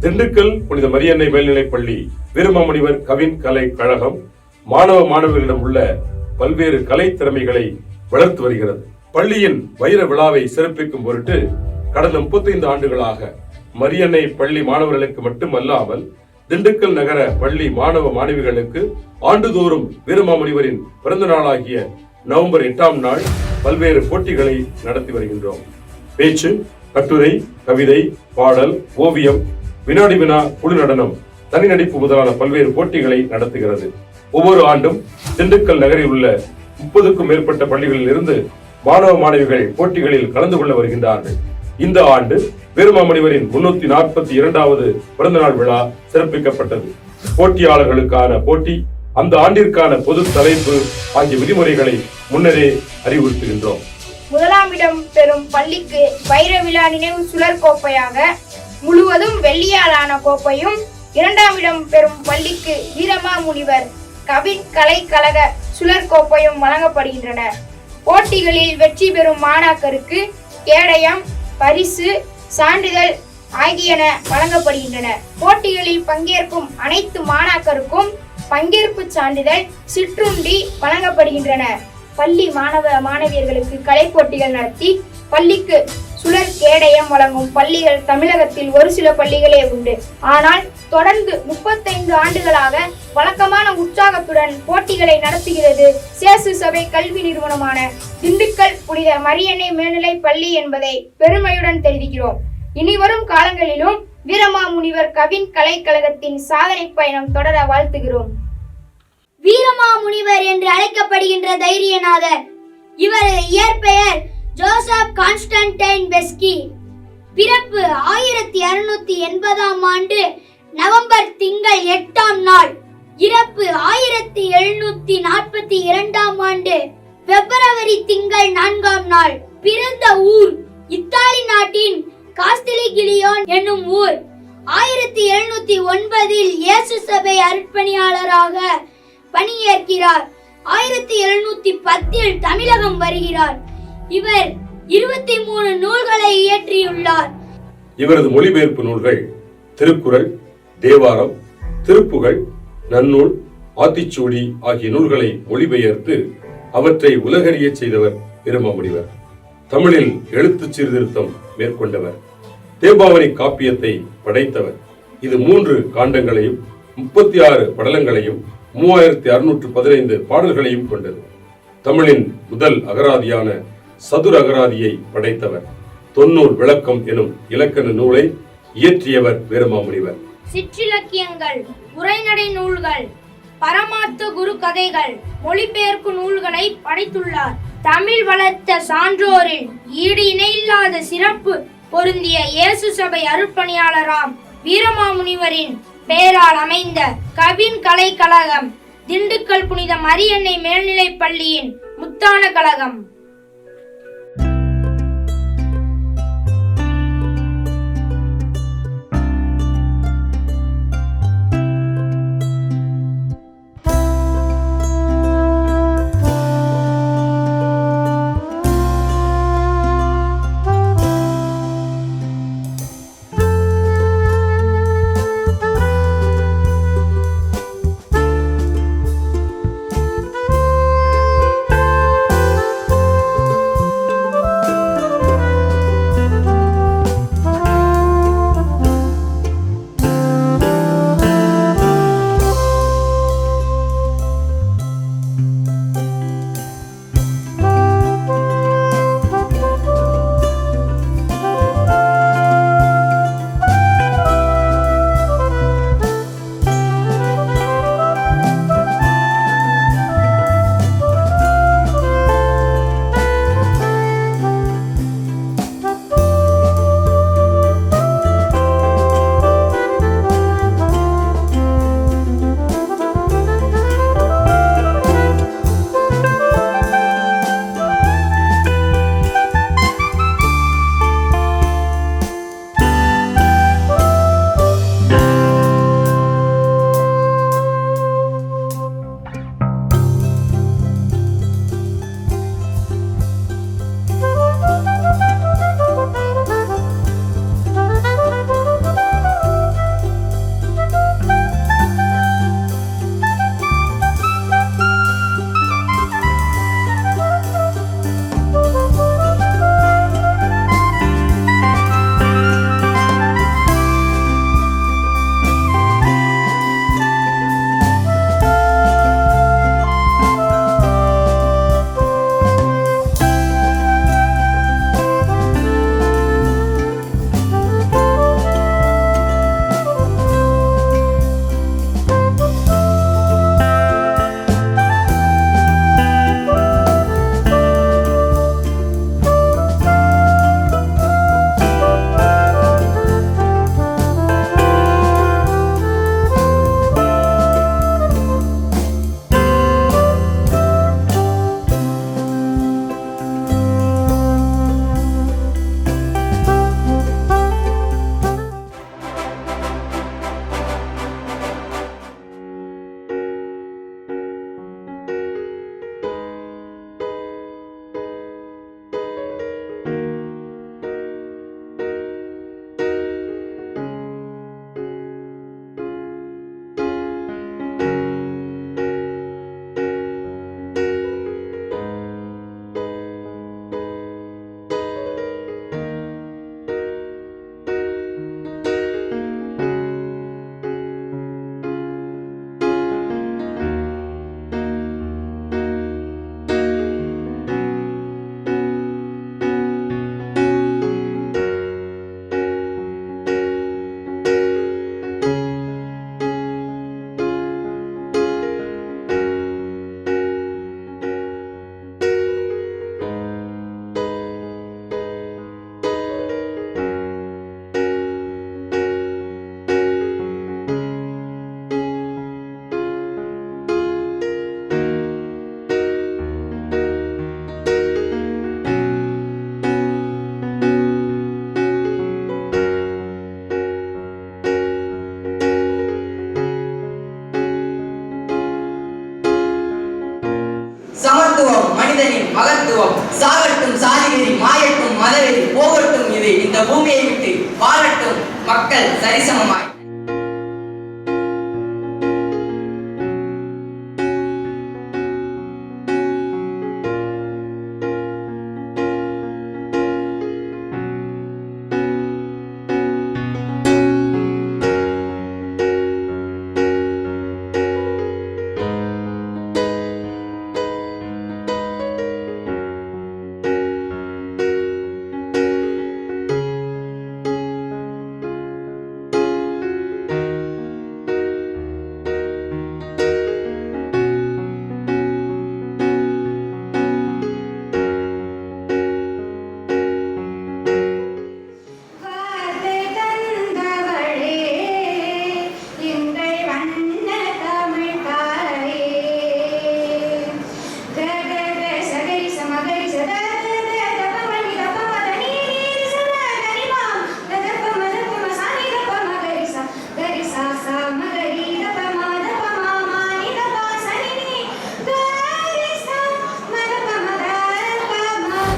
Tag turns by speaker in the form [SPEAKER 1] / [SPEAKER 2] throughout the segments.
[SPEAKER 1] திண்டுக்கல் புனித மரியன்னை மேல்நிலைப்பள்ளி வீரமாமுனிவர் கவின் கலை கழகம் மாணவர்களிடம் உள்ள பல்வேறு கலை திறமைகளை வளர்த்து வருகிறது. பள்ளியின் வைர விழாவை சிறப்பிக்கும் பொருட்டு கடந்த 35 ஆண்டுகளாக மரியன்னை பள்ளி மாணவர்களுக்கு மட்டுமல்லாமல் திண்டுக்கல் நகர பள்ளி மாணவ மாணவிகளுக்கு ஆண்டுதோறும் வீரமாமுனிவரின் பிறந்த நாளாகிய நவம்பர் 8ஆம் நாள் பல்வேறு போட்டிகளை நடத்தி வருகின்றோம். பேச்சு, கட்டுரை, கவிதை, பாடல், ஓவியம், வினாடி வினா, குழு நடனம், தனி நடிப்பு முதலான பல்வேறு போட்டிகளை நடத்துகிறது. ஒவ்வொரு ஆண்டும் திண்டுக்கல் நகரில் உள்ள 30க்கும் மேற்பட்ட பள்ளிகளில் இருந்து மாணவ மாணவிகள் போட்டிகளில் கலந்து கொள்ள வருகின்றார்கள். இந்த ஆண்டு வீரமாமுனிவரின் 342வது பிறந்தநாள் விழா சிறப்பிக்கப்பட்டது. போட்டியாளர்களுக்கான போட்டி, அந்த ஆண்டிற்கான பொது தலைப்பு ஆகிய விதிமுறைகளை முன்னரே அறிவுறுத்துகின்றோம்.
[SPEAKER 2] முதலாம் இடம் பெறும் பள்ளிக்கு வைர விழா நினைவு சுழற் கோப்பையாக முழுவதும் வெள்ளியாலான கோப்பையும், 2ஆம் இடம் பெறும் பள்ளிக்கு வீரமாமுனிவர் கவின் கலை கழக சுழற் கோப்பையும் வழங்கப்படுகின்றன. போட்டிகளில் வெற்றி பெறும் மாணாக்கருக்கு கேடயம், பரிசு, சான்றிதழ் ஆகியன வழங்கப்படுகின்றன. போட்டிகளில் பங்கேற்கும் அனைத்து மாணாக்கருக்கும் பங்கேற்பு சான்றிதழ், சிற்றுண்டி வழங்கப்படுகின்றன. பள்ளி மாணவ மாணவியர்களுக்கு கலை போட்டிகள் நடத்தி பள்ளிக்கு சுழற் கேடயம் வழங்கும் பள்ளிகள் தமிழகத்தில் ஒரு சில பள்ளிகளே உண்டு. ஆனால் தொடர்ந்து 35 ஆண்டுகளாக வழக்கமான உற்சாகத்துடன் போட்டிகளை நடத்துகிறது சேசு சபை கல்வி நிறுவனமான திண்டுக்கல் புனித மரியன்னை மேல்நிலை பள்ளி என்பதை பெருமையுடன் தெரிவிக்கிறோம். இனிவரும் காலங்களிலும் வீரமாமுனிவர் கவின் கலை கழகத்தின் சாதனை பயணம் தொடர வாழ்த்துகிறோம்.
[SPEAKER 3] வீரமாமுனிவர் என்று அழைக்கப்படுகின்ற தைரியநாதர். இவரது இயற்பெயர் ஜோசப் கான்ஸ்டன்டைன் பெஸ்கி. பிறப்பு 1680ஆம் ஆண்டு நவம்பர் திங்கள் 8ஆம் நாள். இறப்பு 1742ஆம் ஆண்டு பிப்ரவரி திங்கள் 4ஆம் நாள். பிறந்த ஊர் இத்தாலி நாட்டின் காஸ்டிலிகிலியோன் என்னும் ஊர். 1709இல் இயேசு சபை அர்ப்பணியாளராக பணியேற்கிறார். 1710இல் தமிழகம் வருகிறார். இவர் 23 நூல்களை இயற்றியுள்ளார்.
[SPEAKER 1] இவரது மொழிபெயர்ப்பு நூல்கள் திருக்குறள், தேவாரம், திருப்புகழ், நன்னூல், ஆத்திச்சூடி ஆகிய நூல்களை மொழிபெயர்த்து அவற்றை உலகறிய செய்தவர் வீரமாமுனிவர். தமிழில் எழுத்து சீர்திருத்தம் மேற்கொண்டவர். தேவாவரி காப்பியத்தை படைத்தவர். இது 3 காண்டங்களையும் 36 படலங்களையும் 3615 பாடல்களையும் கொண்டது. தமிழின் முதல் அகராதியான சதுர அகராதியை படைத்தவர். தொன்னூல் விளக்கம் எனும் இலக்கண நூலை இயற்றியவர் வீரமாமுனிவர்.
[SPEAKER 2] சிற்றிலக்கியங்கள், உரைநடை நூல்கள், பரமார்த்த குரு கதைகள், மொழிபெயர்ப்பு நூல்களை படைத்துள்ளார். தமிழ் வளர்த்த சான்றோரில் ஈடு இணையில்லாத சிறப்பு பொருந்திய இயேசு சபை அருட்பணியாளராம் வீரமாமுனிவரின் பெயரால் அமைந்த கவின் கலை கழகம் திண்டுக்கல் புனித மரியன்னை மேல்நிலை பள்ளியின் முத்தான கழகம்.
[SPEAKER 4] மனிதனின் மகத்துவம். சாகட்டும் சாதிவெறி, மாயட்டும் மதவெறி, போகட்டும் இது இந்த பூமியை விட்டு, வாழட்டும் மக்கள் சரிசமமாய்.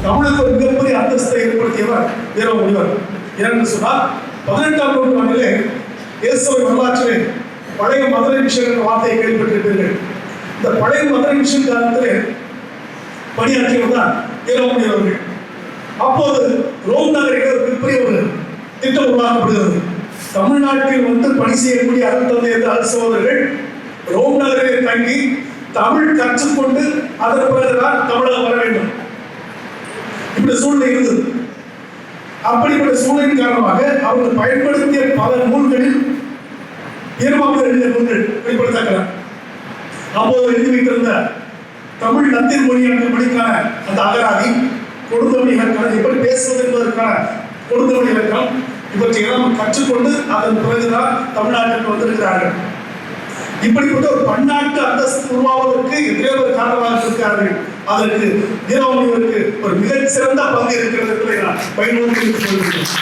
[SPEAKER 5] தமிழுக்கு ஒரு மிகப்பெரிய அந்தஸ்தை ஏற்படுத்தியவர் வீரமாமுனிவர். ஏனென்று சொன்னால் 18ஆம் நூற்றாண்டிலே இயேசுவை வரலாற்றிலே பழைய மதுரை மிஷன் என்ற வார்த்தையை கேள்விப்பட்டிருப்பீர்கள். இந்த பழைய மதுரை மிஷன் காலத்திலே பணியாற்றியவர் தான் வீரமாமுனிவர் அவர்கள். அப்போது ரோம் நகரில் ஒரு மிகப்பெரிய ஒரு திட்டம் உருவாக்கப்படுகிறது. தமிழ்நாட்டில் வந்து பணி செய்யக்கூடிய அருந்தந்தை என்ற அரசு சகோதரர்கள் ரோம் நகரில் தங்கி தமிழ் கற்றுக்கொண்டு அதன் பிறகுதான் தமிழகம் வர வேண்டும். இப்படி சூழ்நிலை இருந்தது. அப்படிப்பட்ட சூழ்நிலையின் காரணமாக அவர்கள் பயன்படுத்திய பல நூல்களில் வீரமாமுனிவர் எழுதிய நூல்கள் வெளிப்படுத்தக்கிறார். அப்போது எழுதி வைத்திருந்த தமிழ் லத்தீன் மொழி என்பதற்கான அந்த அகராதி, கொடுந்தமிழ் இலக்கணம், எப்படி பேசுவது என்பதற்கான கொடுந்தமிழ் இலக்கணம், இவற்றையெல்லாம் கற்றுக்கொண்டு அதன் பிறகுதான் தமிழ்நாட்டிற்கு வந்திருக்கிறார்கள். இப்படிப்பட்ட ஒரு பன்னாட்டு அந்தஸ்து உருவாவதற்கு எத்தனையோ பேர் காரணமாக இருக்கிறார்கள். அதற்கு வீரமாமுனிவருக்கு ஒரு மிகச் சிறந்த பங்கு இருக்கிறது என்பதை நான் பயன்படுத்தி சொல்கிறேன்.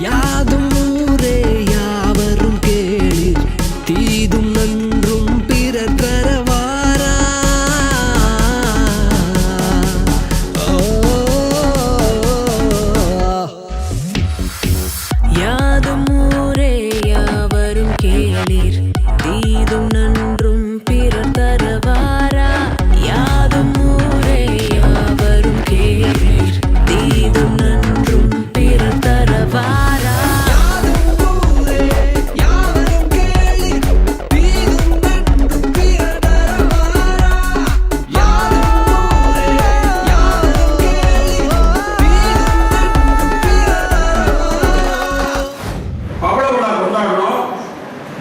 [SPEAKER 6] யாதும் ஊரே யாவரும் கேளீர், தீதும் நன்றும் பிறர் தரவாரா. யாதும் ஊரே யாவரும் கேளீர், தீதும் நன்றும் பிறர் தரவாரா. யாதும் ஊரே யாவரும் கேளீர், தீதும் நன்றும் பிறர் தரவாரா.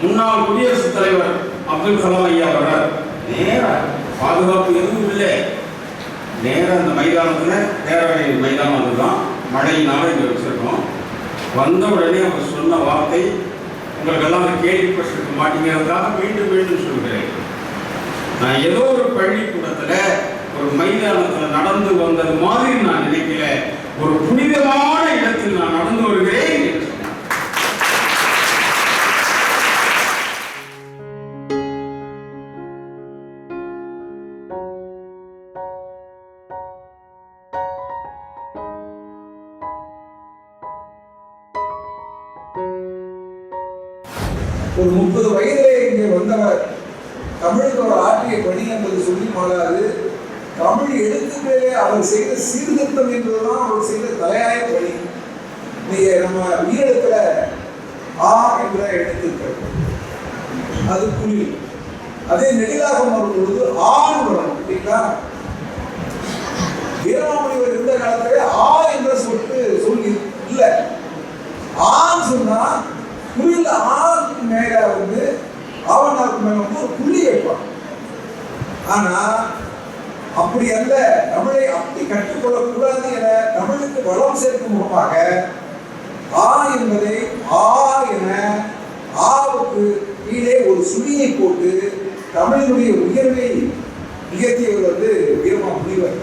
[SPEAKER 7] முன்னாள் குடியரசுத் தலைவர் அப்துல் கலாம் ஐயா வர்றார். நேரம் பாதுகாப்பு எதுவும் இல்லை. நேரம் அந்த மைதானத்தில் பேரவை மைதானம் அதுதான், மழையினால இங்கே வச்சிருக்கோம். வந்த உடனே அவர் சொன்ன வார்த்தை உங்களுக்கெல்லாம் அதை கேள்விப்பட்டிருக்க மாட்டேங்கிறதுக்காக மீண்டும் மீண்டும் சொல்கிறேன். நான் ஏதோ ஒரு பள்ளிக்கூடத்தில் ஒரு மைதானத்தில் நடந்து வந்தது மாதிரி நான் நினைக்கல, ஒரு புனிதமான இடத்தில் நான் நடந்து வருகிறேன் என்று சொன்னேன்.
[SPEAKER 8] ஒரு 30 வயதிலே இங்கே வந்தவர் தமிழுக்கு அவர் ஆற்றிய பணி என்பது சொல்லி மாறாது. தமிழ் எழுத்துக்களிலே அவர் செய்த சீர்திருத்தம் என்பதுதான் அவர் செய்த தலையாய பணி. நீங்க நம்ம உயிரெழுத்துல ஆ என்ற எழுத்துக்கள், அது புலி. அதே நெடிலாகம் வரும் பொழுது ஆண் வரும் இல்லைங்களா? வீரமாமுனிவர் இருந்த காலத்திலே ஆ என்ற சொல்லி இல்லை. ஆண் சொன்னா புரியல, ஆணுக்கு மேல வந்து ஆவணாவுக்கு மேல வந்து ஒரு புள்ளி வைப்பான். ஆனா அப்படி அல்ல, தமிழை அப்படி கற்றுக்கொள்ளக்கூடாது என தமிழுக்கு வளம் சேர்க்கும் முகமாக ஆ என்பதை ஆ என ஆவுக்கு கீழே ஒரு சுழியை போட்டு தமிழினுடைய உயர்வை நிகழ்த்தியவர் வந்து வீரமாமுனிவர்.